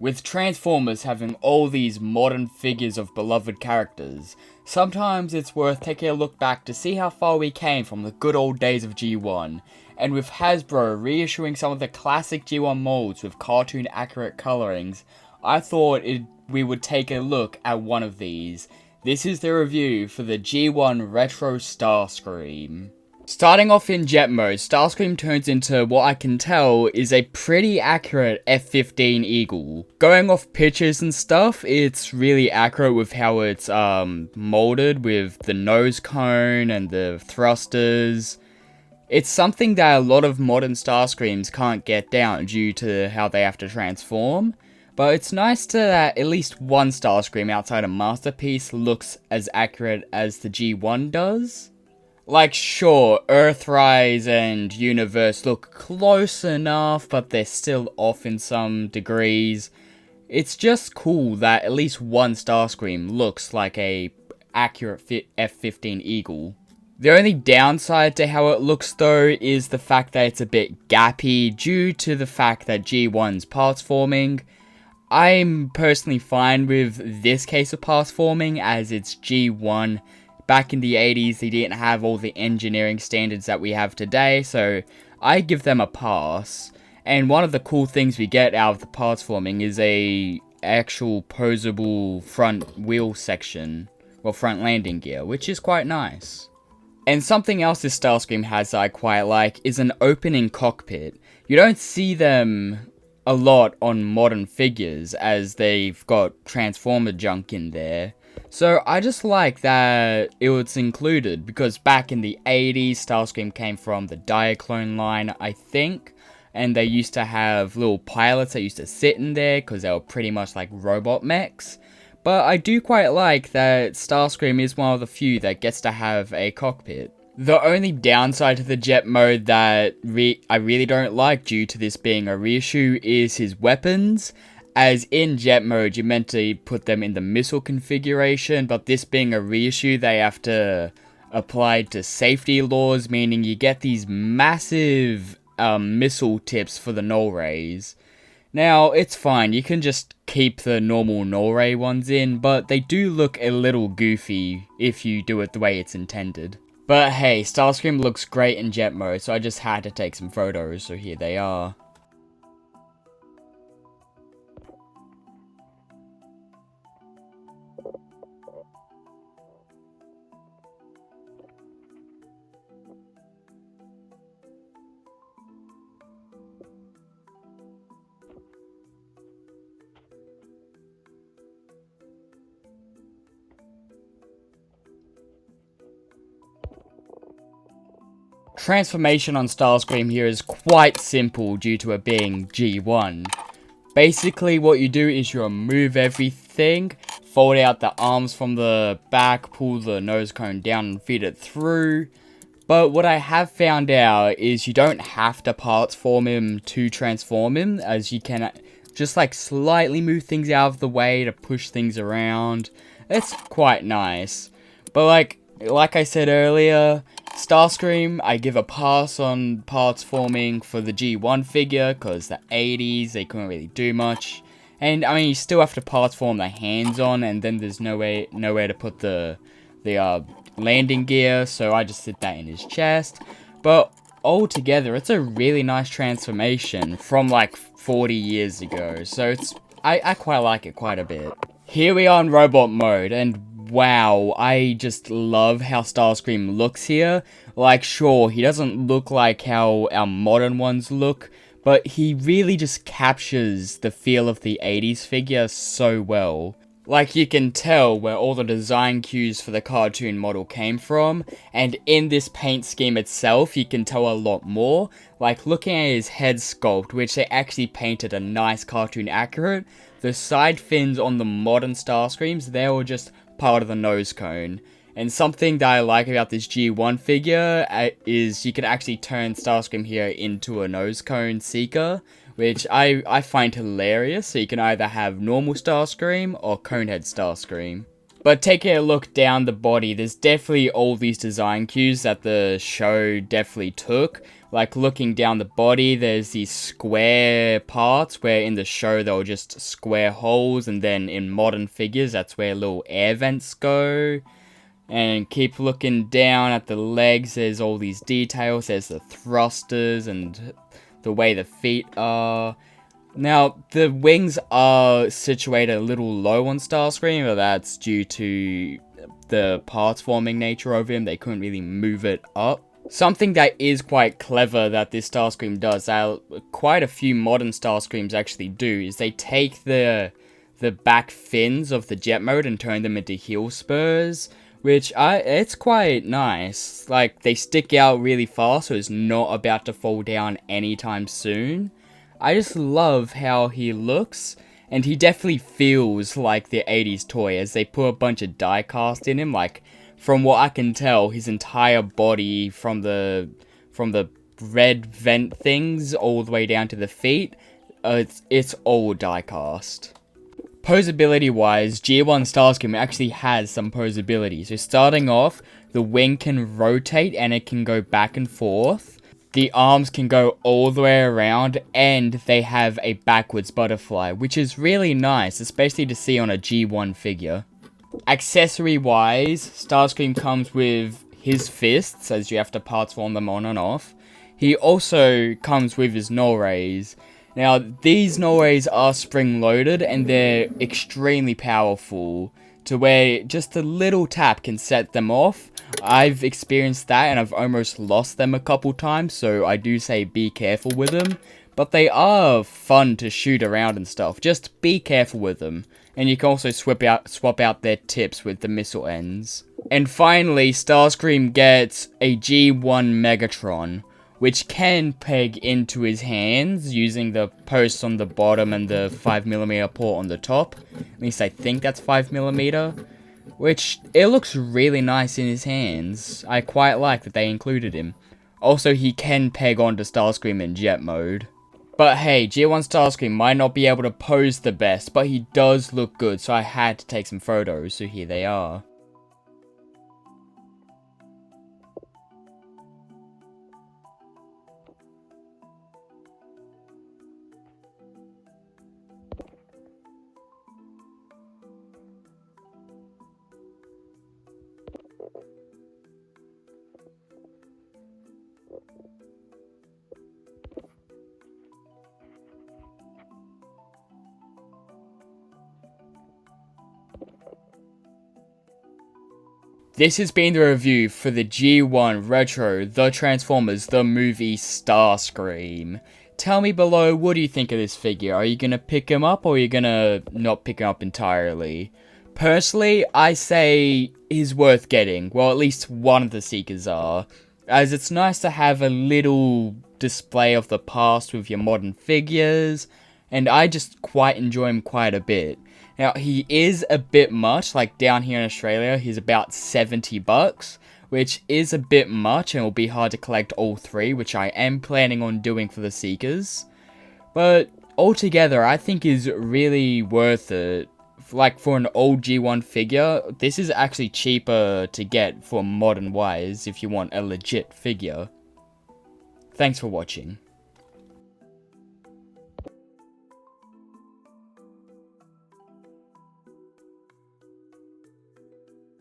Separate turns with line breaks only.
With Transformers having all these modern figures of beloved characters, sometimes it's worth taking a look back to see how far we came from the good old days of G1, and with Hasbro reissuing some of the classic G1 molds with cartoon accurate colorings, I thought we would take a look at one of these. This is the review for the G1 Retro Starscream. Starting off in jet mode, Starscream turns into what I can tell is a pretty accurate F-15 Eagle. Going off pictures and stuff, it's really accurate with how it's molded with the nose cone and the thrusters. It's something that a lot of modern Starscreams can't get down due to how they have to transform. But it's nice that at least one Starscream outside of Masterpiece looks as accurate as the G1 does. Like, sure, Earthrise and Universe look close enough, but they're still off in some degrees. It's just cool that at least one Starscream looks like a accurate F-15 Eagle. The only downside to how it looks though is the fact that it's a bit gappy due to the fact that G1's parts forming. I'm personally fine with this case of parts forming as it's G1. Back in the 80s, they didn't have all the engineering standards that we have today, so I give them a pass. And one of the cool things we get out of the parts forming is a actual posable front wheel section, or front landing gear, which is quite nice. And something else this Starscream has that I quite like is an opening cockpit. You don't see them a lot on modern figures as they've got Transformer junk in there. So I just like that it was included because back in the 80s, Starscream came from the Diaclone line, I think. And they used to have little pilots that used to sit in there because they were pretty much like robot mechs. But I do quite like that Starscream is one of the few that gets to have a cockpit. The only downside to the jet mode that I really don't like due to this being a reissue is his weapons. As in jet mode, you're meant to put them in the missile configuration, but this being a reissue, they have to apply to safety laws, meaning you get these massive missile tips for the null rays. Now, it's fine, you can just keep the normal null ray ones in, but they do look a little goofy if you do it the way it's intended. But hey, Starscream looks great in jet mode, so I just had to take some photos, so here they are. Transformation on Starscream here is quite simple due to it being G1. Basically what you do is you remove everything, fold out the arms from the back, pull the nose cone down and feed it through. But what I have found out is you don't have to parts form him to transform him, as you can just like slightly move things out of the way to push things around. It's quite nice. But like I said earlier, Starscream, I give a pass on parts forming for the G1 figure, because the 80s, they couldn't really do much. And, I mean, you still have to parts form the hands on, and then there's nowhere to put the landing gear, so I just did that in his chest. But, altogether, it's a really nice transformation from, like, 40 years ago, so I quite like it quite a bit. Here we are in robot mode, and wow, I just love how Starscream looks here. Like, sure, he doesn't look like how our modern ones look, but he really just captures the feel of the 80s figure so well. Like, you can tell where all the design cues for the cartoon model came from, and in this paint scheme itself, you can tell a lot more. Like, looking at his head sculpt, which they actually painted a nice cartoon accurate, the side fins on the modern Starscreams, they were just part of the nose cone. And something that I like about this G1 figure is you can actually turn Starscream here into a nose cone seeker, which I find hilarious. So you can either have normal Starscream or conehead Starscream. But taking a look down the body, there's definitely all these design cues that the show definitely took. Like looking down the body, there's these square parts where in the show they were just square holes, and then in modern figures that's where little air vents go. And keep looking down at the legs, there's all these details, there's the thrusters and the way the feet are. Now, the wings are situated a little low on Starscream, but that's due to the parts forming nature of him. They couldn't really move it up. Something that is quite clever that this Starscream does, that quite a few modern Starscreams actually do, is they take the back fins of the jet mode and turn them into heel spurs, which it's quite nice. Like, they stick out really fast, so it's not about to fall down anytime soon. I just love how he looks, and he definitely feels like the 80s toy, as they put a bunch of die cast in him. Like, from what I can tell, his entire body, from the red vent things all the way down to the feet, it's all die cast. Posability wise, G1 Starscream actually has some posability. So starting off, the wing can rotate and it can go back and forth. The arms can go all the way around, and they have a backwards butterfly, which is really nice, especially to see on a G1 figure. Accessory wise, Starscream comes with his fists, as you have to parts form them on and off. He also comes with his null rays. Now, these null rays are spring loaded, and they're extremely powerful, to where just a little tap can set them off. I've experienced that, and I've almost lost them a couple times, so I do say be careful with them. But they are fun to shoot around and stuff, just be careful with them. And you can also swap out their tips with the missile ends. And finally, Starscream gets a G1 Megatron, which can peg into his hands using the posts on the bottom and the 5mm port on the top. At least I think that's 5mm. Which, it looks really nice in his hands. I quite like that they included him. Also, he can peg onto Starscream in jet mode. But hey, G1 Starscream might not be able to pose the best, but he does look good, so I had to take some photos, so here they are. This has been the review for the G1 Retro The Transformers The Movie Starscream. Tell me below, what do you think of this figure? Are you going to pick him up, or are you going to not pick him up entirely? Personally, I say he's worth getting. Well, at least one of the Seekers are. As it's nice to have a little display of the past with your modern figures, and I just quite enjoy him quite a bit. Now, he is a bit much, like down here in Australia, he's about $70, which is a bit much, and it'll be hard to collect all three, which I am planning on doing for the Seekers. But altogether, I think is really worth it. Like, for an old G1 figure, this is actually cheaper to get for modern wise if you want a legit figure. Thanks for watching.